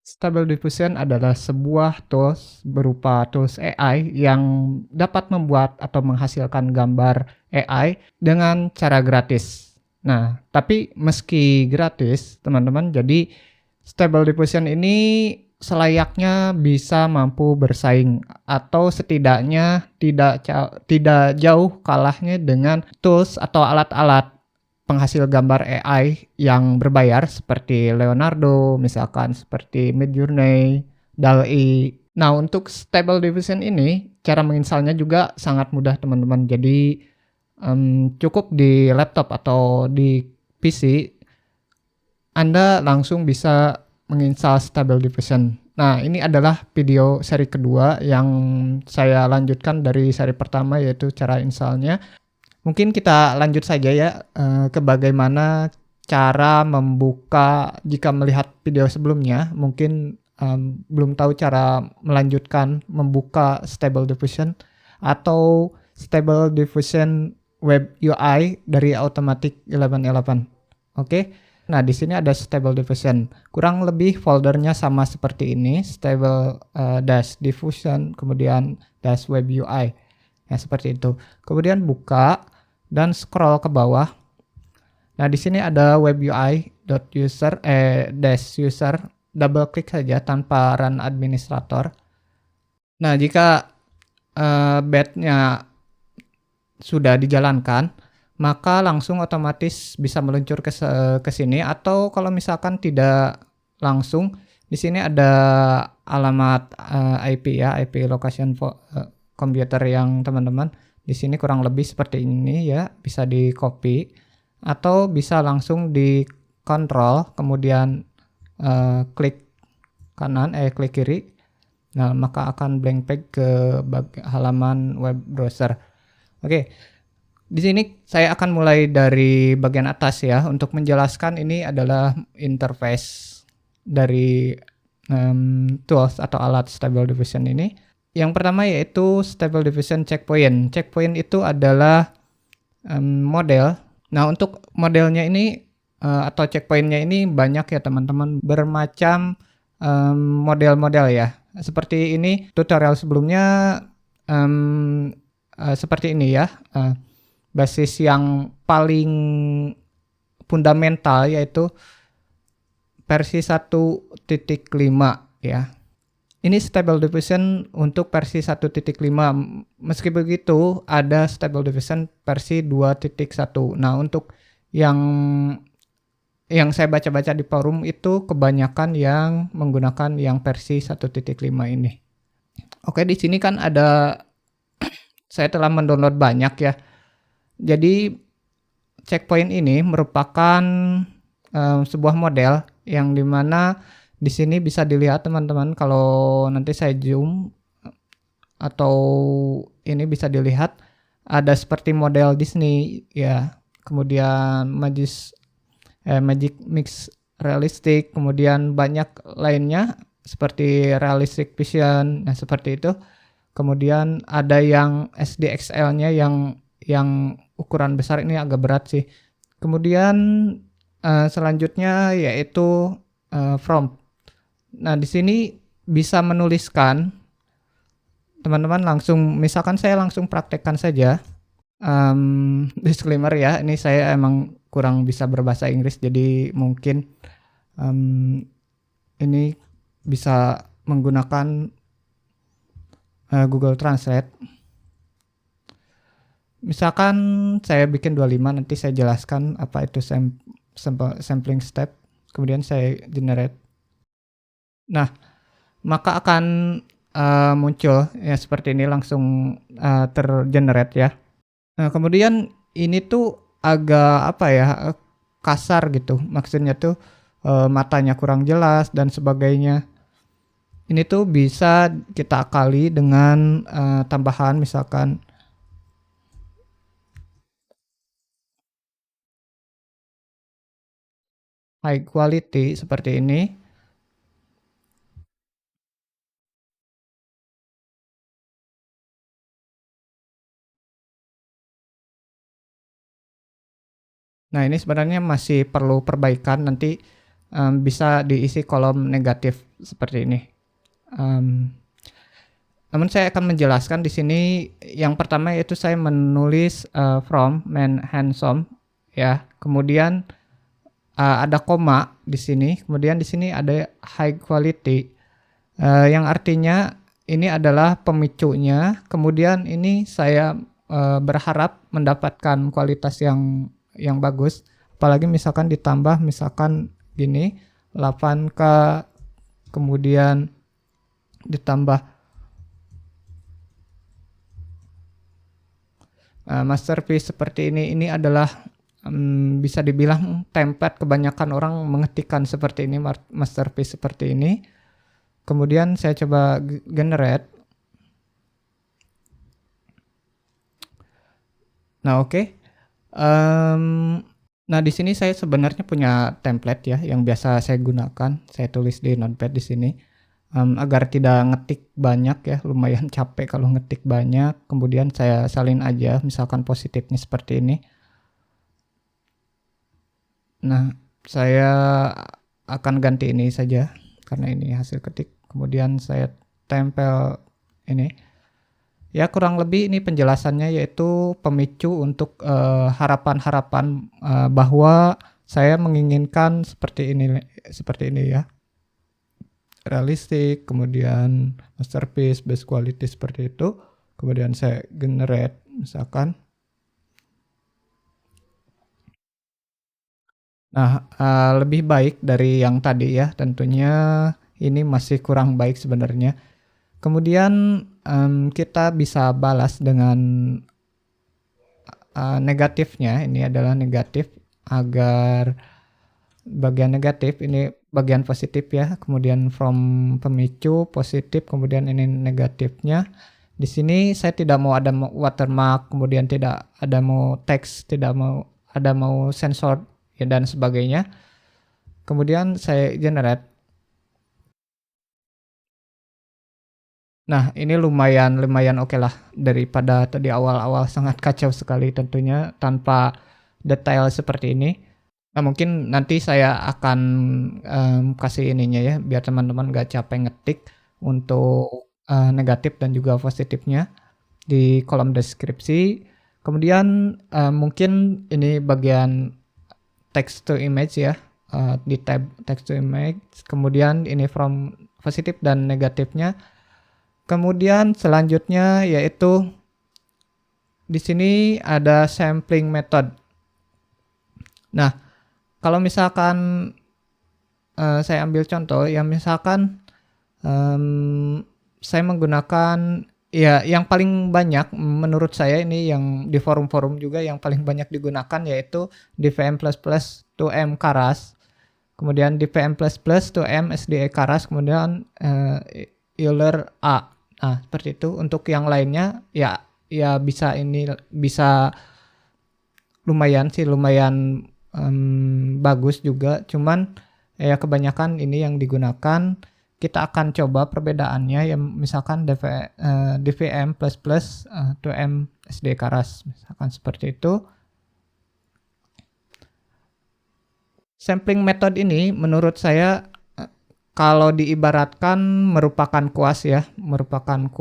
Stable Diffusion adalah sebuah tools berupa tools AI yang dapat membuat atau menghasilkan gambar AI dengan cara gratis. Nah, tapi meski gratis, teman-teman, jadi Stable Diffusion ini selayaknya bisa mampu bersaing atau setidaknya tidak jauh kalahnya dengan tools atau alat-alat penghasil gambar AI yang berbayar seperti Leonardo, misalkan seperti Midjourney, DALL-E. Nah, untuk Stable Diffusion ini, cara menginstalnya juga sangat mudah, teman-teman. Jadi, cukup di laptop atau di PC, Anda langsung bisa menginstal Stable Diffusion. Nah, ini adalah video seri kedua yang saya lanjutkan dari seri pertama, yaitu cara installnya. Mungkin kita lanjut saja ya ke bagaimana cara membuka. Jika melihat video sebelumnya, mungkin belum tahu cara melanjutkan membuka Stable Diffusion atau Stable Diffusion Web UI dari Automatic 1111. Oke. Nah, di sini ada Stable Diffusion. Kurang lebih foldernya sama seperti ini, Stable dash Diffusion, kemudian dash Web UI. Ya, seperti itu. Kemudian buka dan scroll ke bawah. Nah, di sini ada web UI.user dash user, double klik saja tanpa run administrator. Nah, jika batch-nya sudah dijalankan, maka langsung otomatis bisa meluncur ke sini, atau kalau misalkan tidak langsung, di sini ada alamat IP ya, IP location komputer yang teman-teman. Di sini kurang lebih seperti ini ya, bisa di copy atau bisa langsung di control, kemudian klik kanan, klik kiri. Nah, maka akan blank page ke halaman web browser. Oke, di sini saya akan mulai dari bagian atas ya, untuk menjelaskan ini adalah interface dari tools atau alat Stable Diffusion ini. Yang pertama yaitu Stable Diffusion Checkpoint. Checkpoint itu adalah model. Nah, untuk modelnya ini atau checkpointnya ini banyak ya teman-teman, bermacam model-model ya. Seperti ini tutorial sebelumnya seperti ini ya. Basis yang paling fundamental yaitu versi 1.5 ya. Ini Stable Diffusion untuk versi 1.5. Meski begitu, ada Stable Diffusion versi 2.1. Nah, untuk yang saya baca-baca di forum itu kebanyakan yang menggunakan yang versi 1.5 ini. Oke, di sini kan ada saya telah mendownload banyak ya. Jadi checkpoint ini merupakan sebuah model yang dimana di sini bisa dilihat teman-teman, kalau nanti saya zoom atau ini bisa dilihat ada seperti model Disney ya, kemudian Magic Mix Realistic, kemudian banyak lainnya seperti Realistic Vision, nah seperti itu. Kemudian ada yang SDXL-nya yang ukuran besar, ini agak berat sih. Kemudian selanjutnya yaitu prompt. Nah, di sini bisa menuliskan, teman-teman langsung, misalkan saya langsung praktekkan saja. Disclaimer ya, ini saya emang kurang bisa berbahasa Inggris, jadi mungkin ini bisa menggunakan Google Translate. Misalkan saya bikin 25, nanti saya jelaskan apa itu sampling step, kemudian saya generate. Nah, maka akan muncul ya seperti ini, langsung tergenerate ya. Nah, kemudian ini tuh agak apa ya, kasar gitu, maksudnya tuh matanya kurang jelas dan sebagainya. Ini tuh bisa kita akali dengan tambahan misalkan high quality seperti ini. Nah, ini sebenarnya masih perlu perbaikan, nanti bisa diisi kolom negatif seperti ini. Namun saya akan menjelaskan di sini. Yang pertama yaitu saya menulis from main handsome ya. Kemudian ada koma di sini. Kemudian di sini ada high quality yang artinya ini adalah pemicunya. Kemudian ini saya berharap mendapatkan kualitas yang bagus. Apalagi misalkan ditambah misalkan gini 8K, kemudian ditambah masterpiece seperti ini adalah bisa dibilang template kebanyakan orang mengetikkan seperti ini, masterpiece seperti ini. Kemudian saya coba generate. Nah, oke. Nah, di sini saya sebenarnya punya template ya yang biasa saya gunakan. Saya tulis di Notepad di sini. Agar tidak ngetik banyak ya, lumayan capek kalau ngetik banyak. Kemudian saya salin aja misalkan positifnya seperti ini. Nah, saya akan ganti ini saja karena ini hasil ketik. Kemudian saya tempel ini. Ya, kurang lebih ini penjelasannya yaitu pemicu untuk harapan-harapan bahwa saya menginginkan seperti ini ya. Realistik, kemudian masterpiece, best quality seperti itu. Kemudian saya generate misalkan. Nah, lebih baik dari yang tadi ya, tentunya ini masih kurang baik sebenarnya. Kemudian kita bisa balas dengan negatifnya. Ini adalah negatif agar bagian negatif ini bagian positif ya. Kemudian from pemicu positif, kemudian ini negatifnya. Di sini saya tidak mau ada watermark, kemudian tidak ada mau teks, tidak mau ada mau sensor ya dan sebagainya. Kemudian saya generate. Nah, ini lumayan oke lah daripada tadi awal-awal sangat kacau sekali tentunya tanpa detail seperti ini. Nah, mungkin nanti saya akan kasih ininya ya biar teman-teman gak capek ngetik untuk negatif dan juga positifnya di kolom deskripsi. Kemudian mungkin ini bagian text to image ya, di tab text to image. Kemudian ini from positif dan negatifnya. Kemudian selanjutnya yaitu di sini ada sampling method. Nah, kalau misalkan saya ambil contoh yang misalkan saya menggunakan ya yang paling banyak menurut saya ini yang di forum-forum juga yang paling banyak digunakan yaitu DVM++ to M Keras, kemudian DVM++ to M SDE Keras, kemudian Euler A. Nah, seperti itu. Untuk yang lainnya ya bisa lumayan bagus juga. Cuman ya kebanyakan ini yang digunakan. Kita akan coba perbedaannya ya misalkan DVM++ to M SD Keras misalkan seperti itu. Sampling method ini menurut saya kalau diibaratkan merupakan kuas ya, misalkan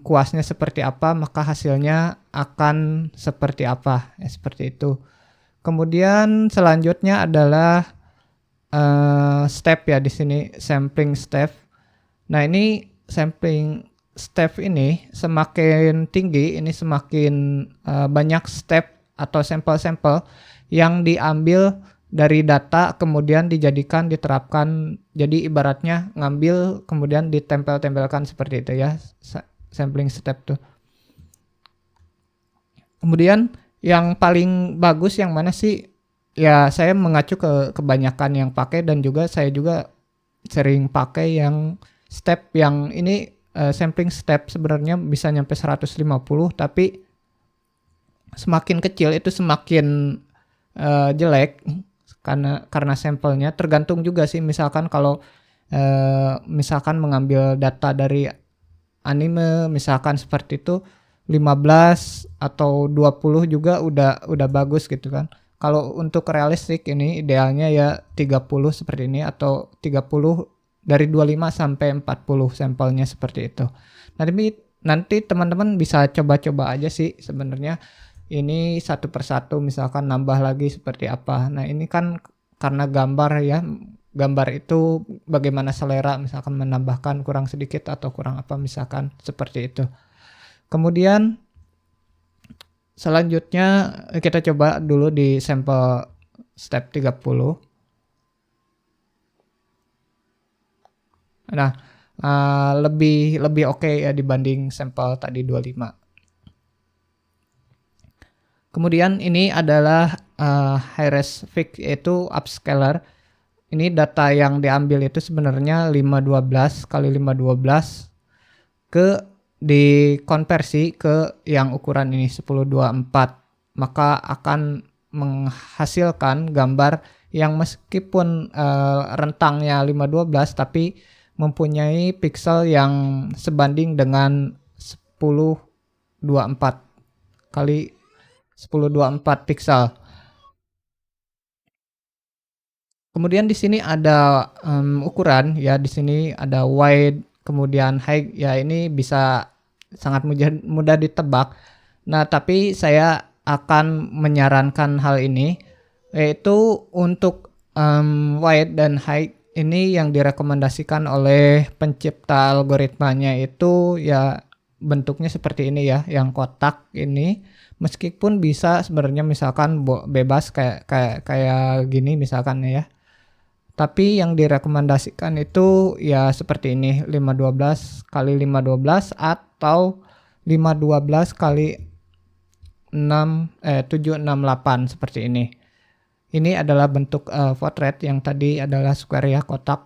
kuasnya seperti apa maka hasilnya akan seperti apa ya, seperti itu. Kemudian selanjutnya adalah step ya di sini sampling step. Nah, ini sampling step ini semakin tinggi ini semakin banyak step atau sampel-sampel yang diambil dari data kemudian diterapkan, jadi ibaratnya ngambil kemudian ditempel-tempelkan seperti itu ya, sampling step tuh. Kemudian yang paling bagus yang mana sih? Ya saya mengacu ke kebanyakan yang pakai dan juga saya juga sering pakai yang step yang ini sampling step sebenarnya bisa nyampe 150 tapi semakin kecil itu semakin jelek. Karena sampelnya tergantung juga sih, misalkan kalau misalkan mengambil data dari anime misalkan seperti itu 15 atau 20 juga udah bagus gitu kan. Kalau untuk realistik ini idealnya ya 30 seperti ini, atau 30 dari 25 sampai 40 sampelnya seperti itu. Nanti teman-teman bisa coba-coba aja sih sebenarnya, ini satu persatu misalkan nambah lagi seperti apa. Nah ini kan karena gambar ya, gambar itu bagaimana selera, misalkan menambahkan kurang sedikit atau kurang apa misalkan seperti itu. Kemudian selanjutnya kita coba dulu di sampel step 30. Nah, lebih oke ya dibanding sampel tadi 25. Kemudian ini adalah high-res fix, yaitu upscaler. Ini data yang diambil itu sebenarnya 512 kali 512 ke dikonversi ke yang ukuran ini 1024, maka akan menghasilkan gambar yang meskipun rentangnya 512 tapi mempunyai pixel yang sebanding dengan 1024 kali 1024 pixel. Kemudian di sini ada ukuran ya, di sini ada wide, kemudian high ya, ini bisa sangat mudah ditebak. Nah, tapi saya akan menyarankan hal ini, yaitu untuk wide dan high ini yang direkomendasikan oleh pencipta algoritmanya itu ya bentuknya seperti ini ya, yang kotak ini. Meskipun bisa sebenarnya misalkan bebas kayak gini misalkan ya. Tapi yang direkomendasikan itu ya seperti ini, 512 kali 512 atau 512 kali 768 seperti ini. Ini adalah bentuk portrait, yang tadi adalah square ya, kotak.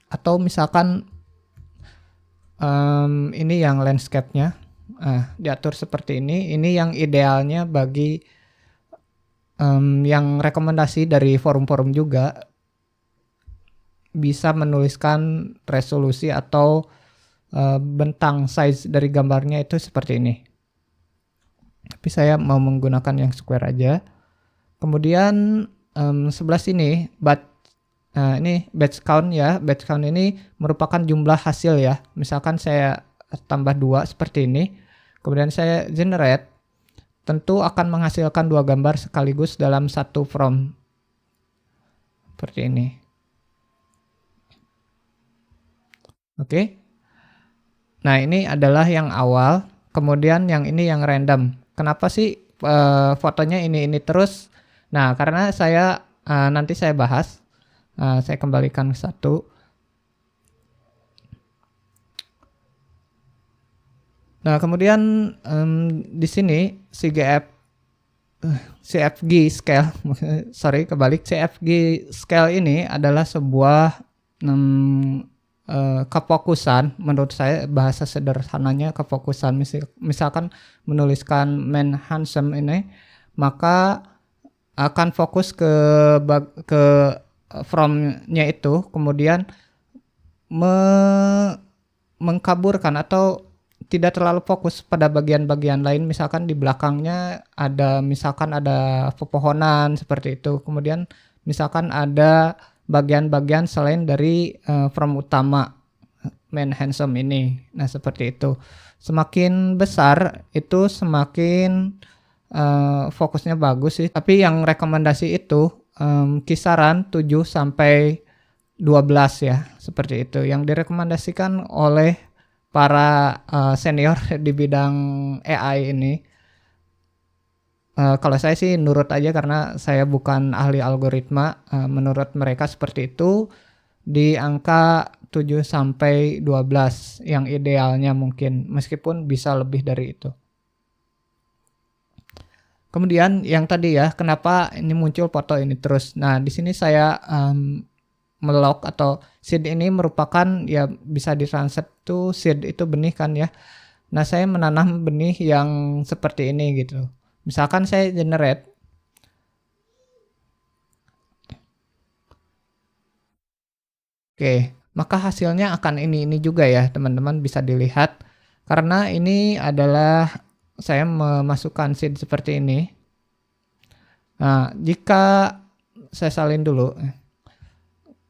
Atau misalkan ini yang landscape-nya. Diatur seperti ini. Ini yang idealnya bagi yang rekomendasi dari forum-forum juga, bisa menuliskan resolusi atau bentang size dari gambarnya itu seperti ini. Tapi saya mau menggunakan yang square aja. Kemudian sebelah sini ini batch count ya. Batch count ini merupakan jumlah hasil ya. Misalkan saya tambah 2 seperti ini. Kemudian saya generate, tentu akan menghasilkan 2 gambar sekaligus dalam satu from. Seperti ini. Oke. Nah, ini adalah yang awal. Kemudian yang ini yang random. Kenapa sih fotonya ini terus? Nah, karena saya nanti saya bahas. Saya kembalikan ke satu. Nah, kemudian di sini CFG scale, sorry kebalik, CFG scale ini adalah sebuah kefokusan. Menurut saya bahasa sederhananya kefokusan. Misalkan menuliskan man handsome ini, maka akan fokus ke from-nya itu, kemudian mengkaburkan atau tidak terlalu fokus pada bagian-bagian lain. Misalkan di belakangnya ada pepohonan seperti itu. Kemudian misalkan ada bagian-bagian selain dari from utama man handsome ini. Nah, seperti itu. Semakin besar itu semakin fokusnya bagus sih. Tapi yang rekomendasi itu kisaran 7 sampai 12 ya, seperti itu. Yang direkomendasikan oleh para senior di bidang AI ini. Kalau saya sih nurut aja karena saya bukan ahli algoritma. Menurut mereka seperti itu, di angka 7 sampai 12 yang idealnya mungkin, meskipun bisa lebih dari itu. Kemudian yang tadi ya, kenapa ini muncul foto ini terus. Nah, di sini saya melog atau seed ini merupakan ya, bisa ditranslate to seed itu benih kan ya. Nah, saya menanam benih yang seperti ini gitu. Misalkan saya generate. Oke, maka hasilnya akan ini juga ya, teman-teman bisa dilihat. Karena ini adalah saya memasukkan seed seperti ini. Nah, jika saya salin dulu,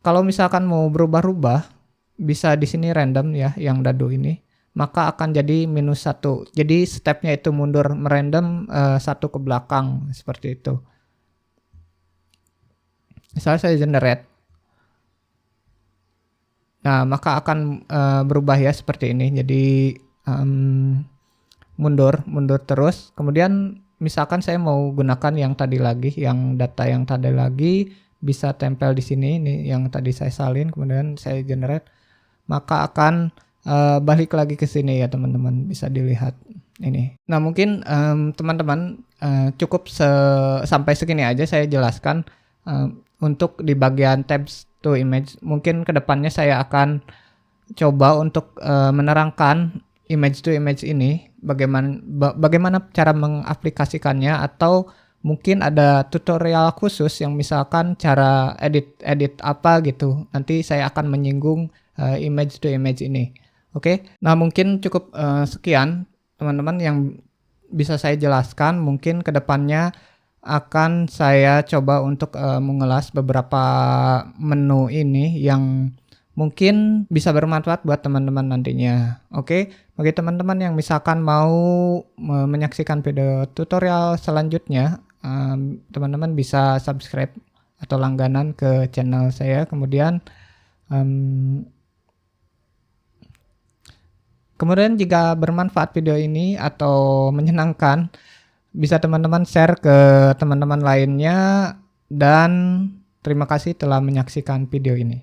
kalau misalkan mau berubah-ubah, bisa di sini random ya, yang dadu ini, maka akan jadi -1. Jadi stepnya itu mundur merandom 1 ke belakang, seperti itu. Misalnya saya generate. Nah, maka akan berubah ya seperti ini. Jadi mundur terus. Kemudian misalkan saya mau gunakan yang tadi lagi, yang data yang tadi lagi bisa tempel di sini, ini yang tadi saya salin, kemudian saya generate, maka akan balik lagi ke sini ya teman-teman, bisa dilihat ini. Nah mungkin teman-teman cukup sampai segini aja saya jelaskan untuk di bagian tabs to image. Mungkin kedepannya saya akan coba untuk menerangkan image to image ini, bagaimana cara mengaplikasikannya, atau mungkin ada tutorial khusus yang misalkan cara edit apa gitu. Nanti saya akan menyinggung image to image ini. Oke. Nah, mungkin cukup sekian teman-teman yang bisa saya jelaskan. Mungkin kedepannya akan saya coba untuk mengulas beberapa menu ini yang mungkin bisa bermanfaat buat teman-teman nantinya. Oke, bagi teman-teman yang misalkan mau menyaksikan video tutorial selanjutnya, teman-teman bisa subscribe atau langganan ke channel saya. Kemudian jika bermanfaat video ini atau menyenangkan, bisa teman-teman share ke teman-teman lainnya, dan terima kasih telah menyaksikan video ini.